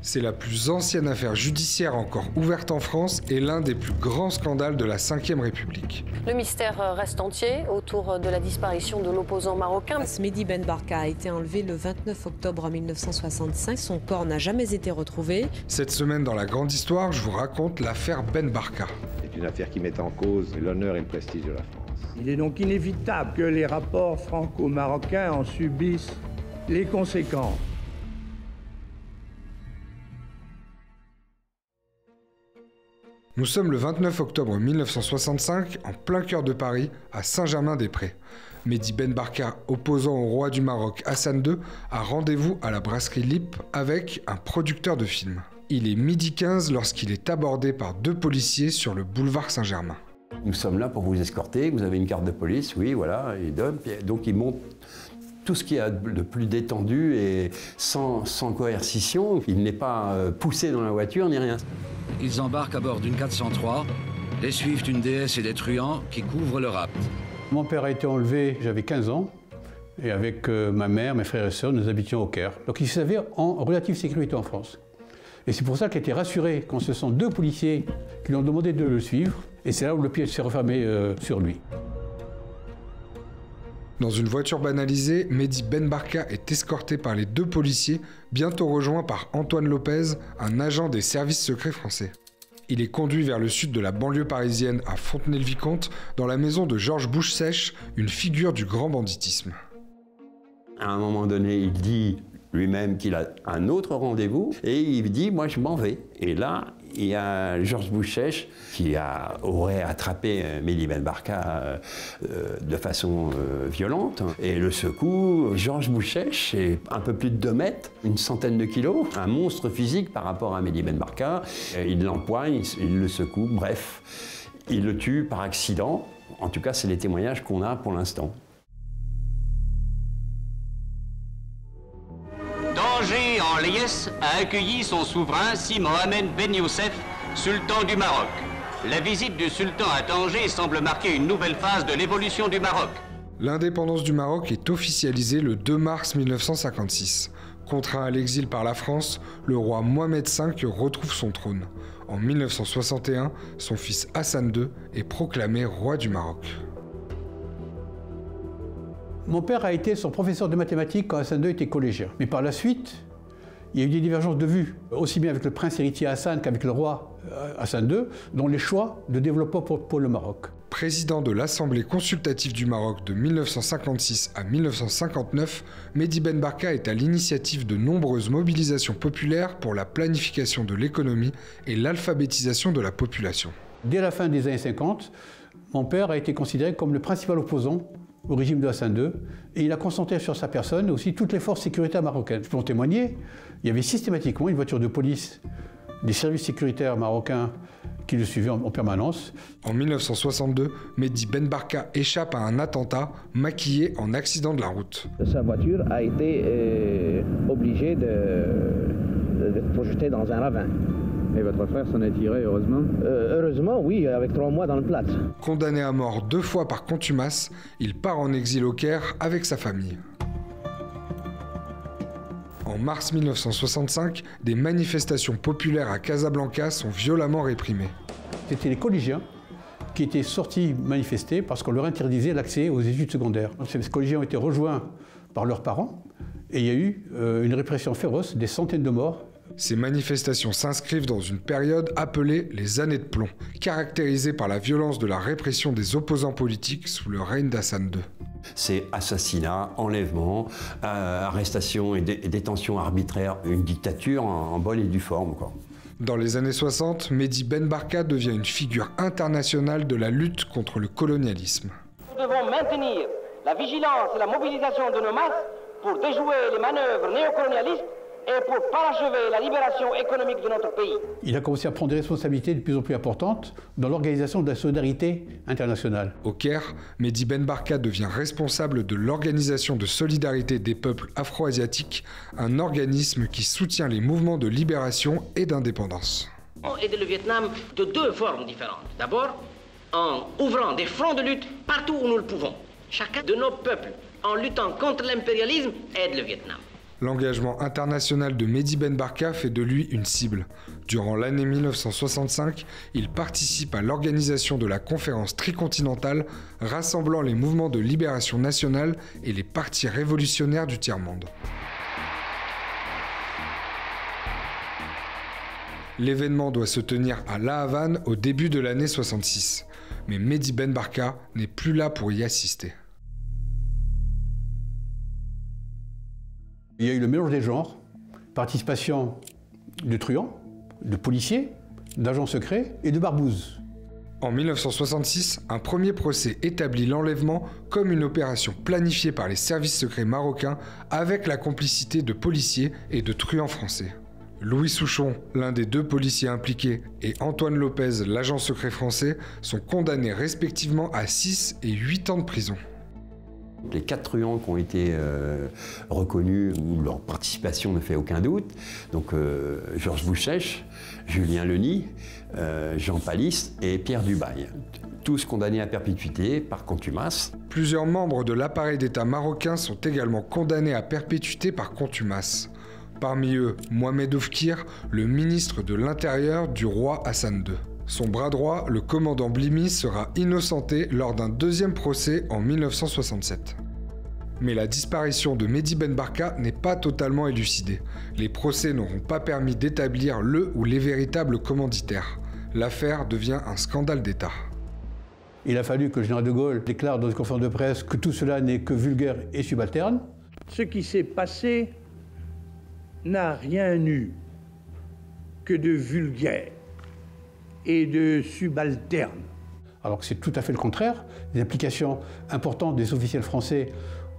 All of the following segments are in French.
C'est la plus ancienne affaire judiciaire encore ouverte en France et l'un des plus grands scandales de la Ve République. Le mystère reste entier autour de la disparition de l'opposant marocain. Mehdi Ben Barka a été enlevé le 29 octobre 1965. Son corps n'a jamais été retrouvé. Cette semaine, dans la grande histoire, je vous raconte l'affaire Ben Barka. C'est une affaire qui met en cause l'honneur et le prestige de la France. Il est donc inévitable que les rapports franco-marocains en subissent les conséquences. Nous sommes le 29 octobre 1965, en plein cœur de Paris, à Saint-Germain-des-Prés. Mehdi Ben Barka, opposant au roi du Maroc Hassan II, a rendez-vous à la brasserie Lippe avec un producteur de films. Il est 12h15 lorsqu'il est abordé par 2 policiers sur le boulevard Saint-Germain. Nous sommes là pour vous escorter, vous avez une carte de police, oui, voilà, il donne. Donc il monte tout ce qu'il y a de plus détendu et sans coercition. Il n'est pas poussé dans la voiture ni rien. Ils embarquent à bord d'une 403, les suivent une déesse et des truands qui couvrent le rapt. Mon père a été enlevé, j'avais 15 ans, et avec ma mère, mes frères et sœurs, nous habitions au Caire. Donc il s'avère en relative sécurité en France. Et c'est pour ça qu'il a été rassuré quand ce sont 2 policiers qui lui ont demandé de le suivre, et c'est là où le piège s'est refermé sur lui. Dans une voiture banalisée, Mehdi Ben Barka est escorté par les 2 policiers, bientôt rejoint par Antoine Lopez, un agent des services secrets français. Il est conduit vers le sud de la banlieue parisienne à Fontenay-le-Vicomte, dans la maison de Georges Bouche-Sèche, une figure du grand banditisme. À un moment donné, il dit lui-même qu'il a un autre rendez-vous et il dit « moi je m'en vais ». Et là, il y a Georges Bouche-Sèche qui aurait attrapé Mehdi Ben Barka de façon violente et le secoue. Georges Bouche-Sèche est un peu plus de 2 mètres, une centaine de kilos, un monstre physique par rapport à Mehdi Ben Barka. Il l'empoigne, il le secoue, bref, il le tue par accident. En tout cas, c'est les témoignages qu'on a pour l'instant. Tanger en liesse a accueilli son souverain Si Mohamed Ben Youssef, sultan du Maroc. La visite du sultan à Tanger semble marquer une nouvelle phase de l'évolution du Maroc. L'indépendance du Maroc est officialisée le 2 mars 1956. Contraint à l'exil par la France, le roi Mohamed V retrouve son trône. En 1961, son fils Hassan II est proclamé roi du Maroc. Mon père a été son professeur de mathématiques quand Hassan II était collégien. Mais par la suite, il y a eu des divergences de vues, aussi bien avec le prince héritier Hassan qu'avec le roi Hassan II, dans les choix de développement pour le Maroc. Président de l'Assemblée consultative du Maroc de 1956 à 1959, Mehdi Ben Barka est à l'initiative de nombreuses mobilisations populaires pour la planification de l'économie et l'alphabétisation de la population. Dès la fin des années 50, mon père a été considéré comme le principal opposant au régime de Hassan II, et il a concentré sur sa personne aussi toutes les forces sécuritaires marocaines. Je peux en témoigner, il y avait systématiquement une voiture de police des services sécuritaires marocains qui le suivaient en permanence. En 1962, Mehdi Ben Barka échappe à un attentat maquillé en accident de la route. Sa voiture a été obligée d'être projetée dans un ravin. Et votre frère s'en est tiré, heureusement? Heureusement, oui, avec 3 mois dans le plâtre. Condamné à mort 2 fois par contumace, il part en exil au Caire avec sa famille. En mars 1965, des manifestations populaires à Casablanca sont violemment réprimées. C'était les collégiens qui étaient sortis manifester parce qu'on leur interdisait l'accès aux études secondaires. Ces collégiens ont été rejoints par leurs parents et il y a eu une répression féroce, des centaines de morts. Ces manifestations s'inscrivent dans une période appelée les années de plomb, caractérisée par la violence de la répression des opposants politiques sous le règne d'Hassan II. C'est assassinat, enlèvement, arrestation et détention arbitraire, une dictature en bonne et due forme, quoi. Dans les années 60, Mehdi Ben Barka devient une figure internationale de la lutte contre le colonialisme. Nous devons maintenir la vigilance et la mobilisation de nos masses pour déjouer les manœuvres néocolonialistes et pour parachever la libération économique de notre pays. Il a commencé à prendre des responsabilités de plus en plus importantes dans l'organisation de la solidarité internationale. Au Caire, Mehdi Ben Barka devient responsable de l'Organisation de solidarité des peuples afro-asiatiques, un organisme qui soutient les mouvements de libération et d'indépendance. On aide le Vietnam de 2 formes différentes. D'abord, en ouvrant des fronts de lutte partout où nous le pouvons. Chacun de nos peuples, en luttant contre l'impérialisme, aide le Vietnam. L'engagement international de Mehdi Ben Barka fait de lui une cible. Durant l'année 1965, il participe à l'organisation de la conférence tricontinentale rassemblant les mouvements de libération nationale et les partis révolutionnaires du tiers-monde. L'événement doit se tenir à La Havane au début de l'année 66. Mais Mehdi Ben Barka n'est plus là pour y assister. Il y a eu le mélange des genres, participation de truands, de policiers, d'agents secrets et de barbouzes. En 1966, un premier procès établit l'enlèvement comme une opération planifiée par les services secrets marocains avec la complicité de policiers et de truands français. Louis Souchon, l'un des 2 policiers impliqués, et Antoine Lopez, l'agent secret français, sont condamnés respectivement à 6 et 8 ans de prison. Les 4 truands qui ont été reconnus, où leur participation ne fait aucun doute, donc Georges Bouchèche, Julien Leny, Jean Palisse et Pierre Dubail. Tous condamnés à perpétuité par contumace. Plusieurs membres de l'appareil d'État marocain sont également condamnés à perpétuité par contumace. Parmi eux, Mohamed Oufkir, le ministre de l'Intérieur du roi Hassan II. Son bras droit, le commandant Blimi, sera innocenté lors d'un 2e procès en 1967. Mais la disparition de Mehdi Ben Barka n'est pas totalement élucidée. Les procès n'auront pas permis d'établir le ou les véritables commanditaires. L'affaire devient un scandale d'État. Il a fallu que le général de Gaulle déclare dans une conférence de presse que tout cela n'est que vulgaire et subalterne. Ce qui s'est passé n'a rien eu que de vulgaire et de subalterne. Alors que c'est tout à fait le contraire. Les implications importantes des officiels français,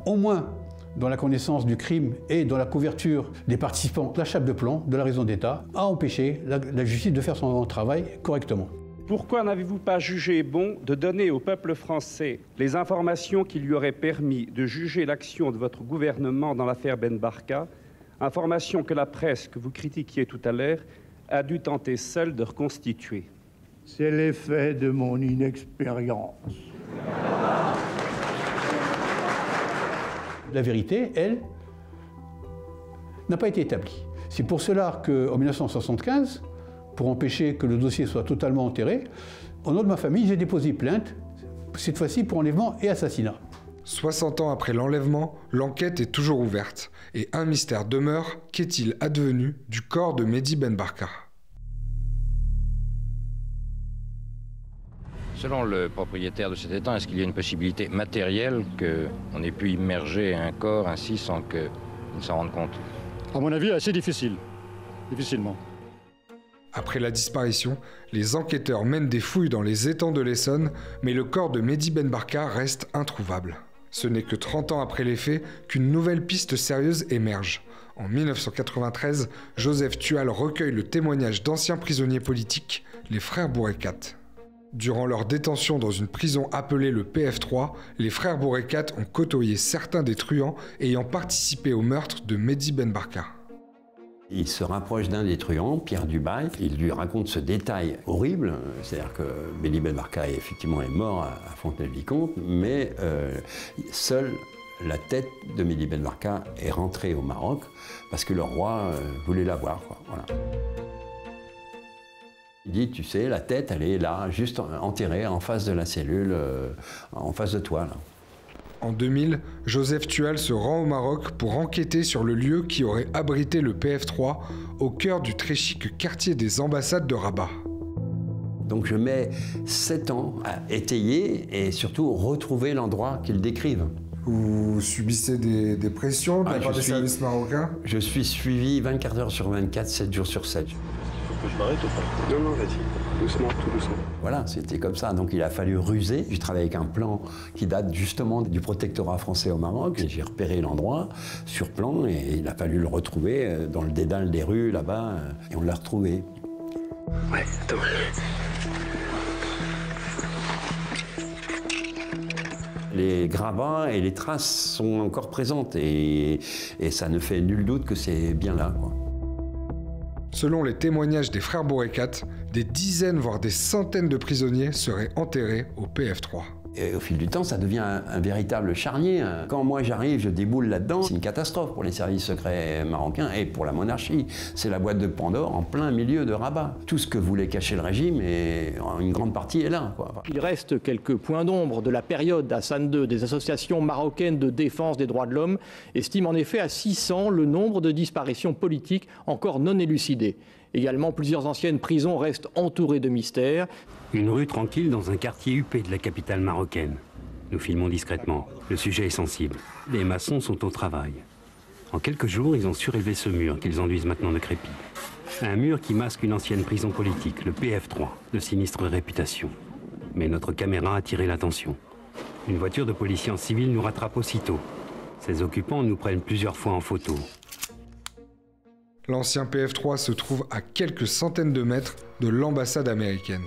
au moins dans la connaissance du crime et dans la couverture des participants de la chape de plomb de la raison d'État, a empêché la justice de faire son travail correctement. Pourquoi n'avez-vous pas jugé bon de donner au peuple français les informations qui lui auraient permis de juger l'action de votre gouvernement dans l'affaire Ben Barka, informations que la presse que vous critiquiez tout à l'heure a dû tenter seule de reconstituer? C'est l'effet de mon inexpérience. La vérité, elle, n'a pas été établie. C'est pour cela qu'en 1975, pour empêcher que le dossier soit totalement enterré, au nom de ma famille, j'ai déposé plainte, cette fois-ci pour enlèvement et assassinat. 60 ans après l'enlèvement, l'enquête est toujours ouverte. Et un mystère demeure, qu'est-il advenu du corps de Mehdi Ben Barka ? Selon le propriétaire de cet étang, est-ce qu'il y a une possibilité matérielle qu'on ait pu immerger un corps ainsi sans qu'il ne s'en rende compte? À mon avis, assez difficile. Difficilement. Après la disparition, les enquêteurs mènent des fouilles dans les étangs de l'Essonne, mais le corps de Mehdi Ben Barka reste introuvable. Ce n'est que 30 ans après les faits qu'une nouvelle piste sérieuse émerge. En 1993, Joseph Tual recueille le témoignage d'anciens prisonniers politiques, les frères Bourekat. Durant leur détention dans une prison appelée le PF3, les frères Bourekat ont côtoyé certains des truands ayant participé au meurtre de Mehdi Ben Barka. Il se rapproche d'un des truands, Pierre Dubail. Il lui raconte ce détail horrible, c'est-à-dire que Mehdi Ben Barka effectivement est mort à Fontenay-le-Vicomte, mais seule la tête de Mehdi Ben Barka est rentrée au Maroc parce que le roi voulait la voir. Voilà. Il dit, tu sais, la tête, elle est là, juste enterrée en face de la cellule, en face de toi, là. En 2000, Joseph Tual se rend au Maroc pour enquêter sur le lieu qui aurait abrité le PF3 au cœur du très chic quartier des ambassades de Rabat. Donc je mets 7 ans à étayer et surtout retrouver l'endroit qu'ils décrivent. Vous subissez des pressions de la part des services marocains? Je suis suivi 24 heures sur 24, 7 jours sur 7. Faut que je m'arrête ou pas? Non, vas-y. Doucement, tout doucement. Voilà, c'était comme ça. Donc il a fallu ruser. J'ai travaillé avec un plan qui date justement du protectorat français au Maroc. J'ai repéré l'endroit sur plan et il a fallu le retrouver dans le dédale des rues là-bas et on l'a retrouvé. Ouais, attends. Les gravats et les traces sont encore présentes et ça ne fait nul doute que c'est bien là, quoi. Selon les témoignages des frères Bourekat, des dizaines voire des centaines de prisonniers seraient enterrés au PF3. Et au fil du temps, ça devient un véritable charnier. Quand moi j'arrive, je déboule là-dedans, c'est une catastrophe pour les services secrets marocains et pour la monarchie. C'est la boîte de Pandore en plein milieu de Rabat. Tout ce que voulait cacher le régime, et une grande partie est là, quoi. Il reste quelques points d'ombre de la période Hassan II. Des associations marocaines de défense des droits de l'homme estiment en effet à 600 le nombre de disparitions politiques encore non élucidées. Également, plusieurs anciennes prisons restent entourées de mystères. Une rue tranquille dans un quartier huppé de la capitale marocaine. Nous filmons discrètement. Le sujet est sensible. Les maçons sont au travail. En quelques jours, ils ont surélevé ce mur qu'ils enduisent maintenant de crépi. Un mur qui masque une ancienne prison politique, le PF3, de sinistre réputation. Mais notre caméra a attiré l'attention. Une voiture de policiers en civil nous rattrape aussitôt. Ses occupants nous prennent plusieurs fois en photo. L'ancien PF3 se trouve à quelques centaines de mètres de l'ambassade américaine.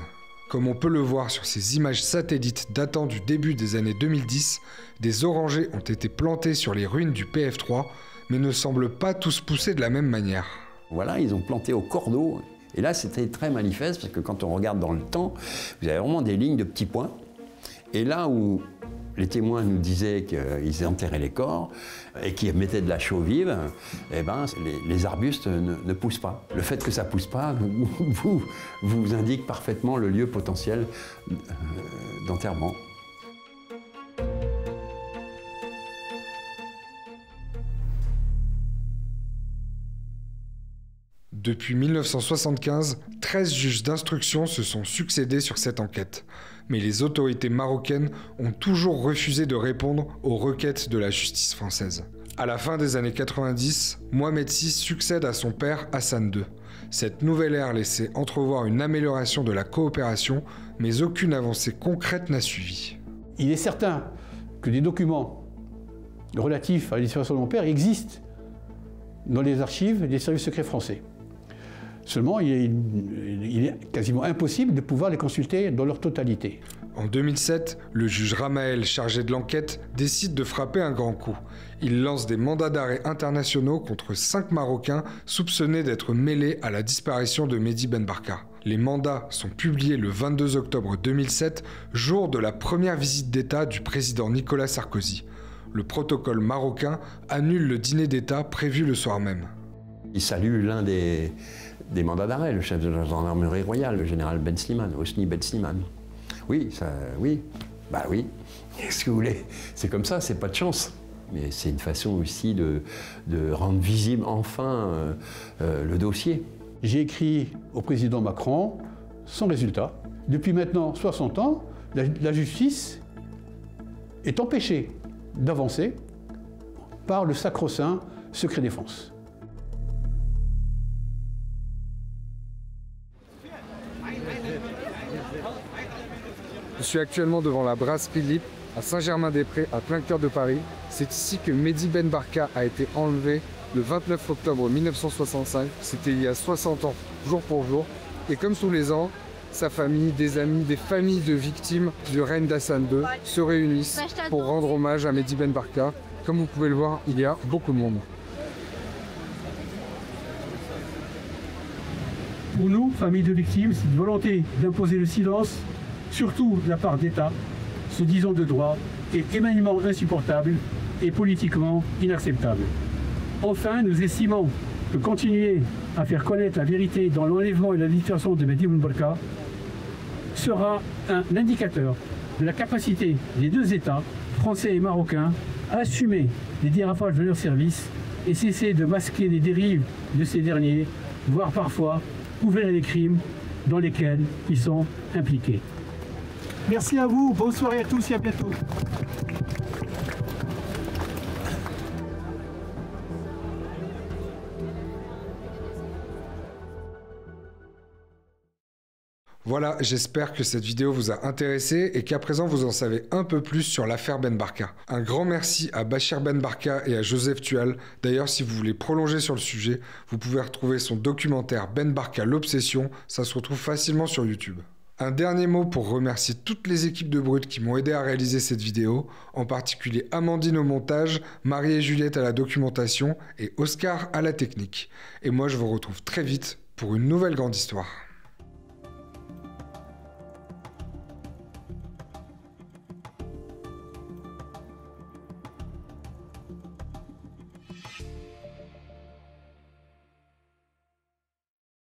Comme on peut le voir sur ces images satellites datant du début des années 2010, des orangers ont été plantés sur les ruines du PF3, mais ne semblent pas tous pousser de la même manière. Voilà, ils ont planté au cordeau. Et là, c'était très manifeste, parce que quand on regarde dans le temps, vous avez vraiment des lignes de petits points. Et là où les témoins nous disaient qu'ils enterraient les corps et qu'ils mettaient de la chaux vive, eh ben, les arbustes ne poussent pas. Le fait que ça ne pousse pas vous indique parfaitement le lieu potentiel d'enterrement. Depuis 1975, 13 juges d'instruction se sont succédés sur cette enquête. Mais les autorités marocaines ont toujours refusé de répondre aux requêtes de la justice française. À la fin des années 90, Mohamed VI succède à son père Hassan II. Cette nouvelle ère laissait entrevoir une amélioration de la coopération, mais aucune avancée concrète n'a suivi. Il est certain que des documents relatifs à la disparition de mon père existent dans les archives des services secrets français. Seulement, il est quasiment impossible de pouvoir les consulter dans leur totalité. En 2007, le juge Ramael, chargé de l'enquête, décide de frapper un grand coup. Il lance des mandats d'arrêt internationaux contre 5 Marocains soupçonnés d'être mêlés à la disparition de Mehdi Ben Barka. Les mandats sont publiés le 22 octobre 2007, jour de la première visite d'État du président Nicolas Sarkozy. Le protocole marocain annule le dîner d'État prévu le soir même. Il salue l'un des mandats d'arrêt, le chef de la gendarmerie royale, le général Ben Slimane, Hosni Ben Slimane. Oui, bah oui. Qu'est-ce que vous voulez? C'est comme ça, c'est pas de chance. Mais c'est une façon aussi de rendre visible enfin le dossier. J'ai écrit au président Macron, sans résultat. Depuis maintenant 60 ans, la justice est empêchée d'avancer par le sacro-saint secret défense. Je suis actuellement devant la brasserie Lippe, à Saint-Germain-des-Prés, à plein cœur de Paris. C'est ici que Mehdi Ben Barka a été enlevé le 29 octobre 1965. C'était il y a 60 ans, jour pour jour. Et comme tous les ans, sa famille, des amis, des familles de victimes du règne d'Hassan II se réunissent pour rendre hommage à Mehdi Ben Barka. Comme vous pouvez le voir, il y a beaucoup de monde. Pour nous, famille de victimes, c'est une volonté d'imposer le silence, surtout de la part d'États, se disant de droit, est éminemment insupportable et politiquement inacceptable. Enfin, nous estimons que continuer à faire connaître la vérité dans l'enlèvement et la disparition de Mehdi Ben Barka sera un indicateur de la capacité des deux États, français et marocains, à assumer les dérapages de leurs services et cesser de masquer les dérives de ces derniers, voire parfois couvrir les crimes dans lesquels ils sont impliqués. Merci à vous, bonne soirée à tous et à bientôt. Voilà, j'espère que cette vidéo vous a intéressé et qu'à présent vous en savez un peu plus sur l'affaire Ben Barka. Un grand merci à Bachir Ben Barka et à Joseph Tual. D'ailleurs, si vous voulez prolonger sur le sujet, vous pouvez retrouver son documentaire Ben Barka l'Obsession, ça se retrouve facilement sur YouTube. Un dernier mot pour remercier toutes les équipes de Brut qui m'ont aidé à réaliser cette vidéo, en particulier Amandine au montage, Marie et Juliette à la documentation et Oscar à la technique. Et moi je vous retrouve très vite pour une nouvelle grande histoire.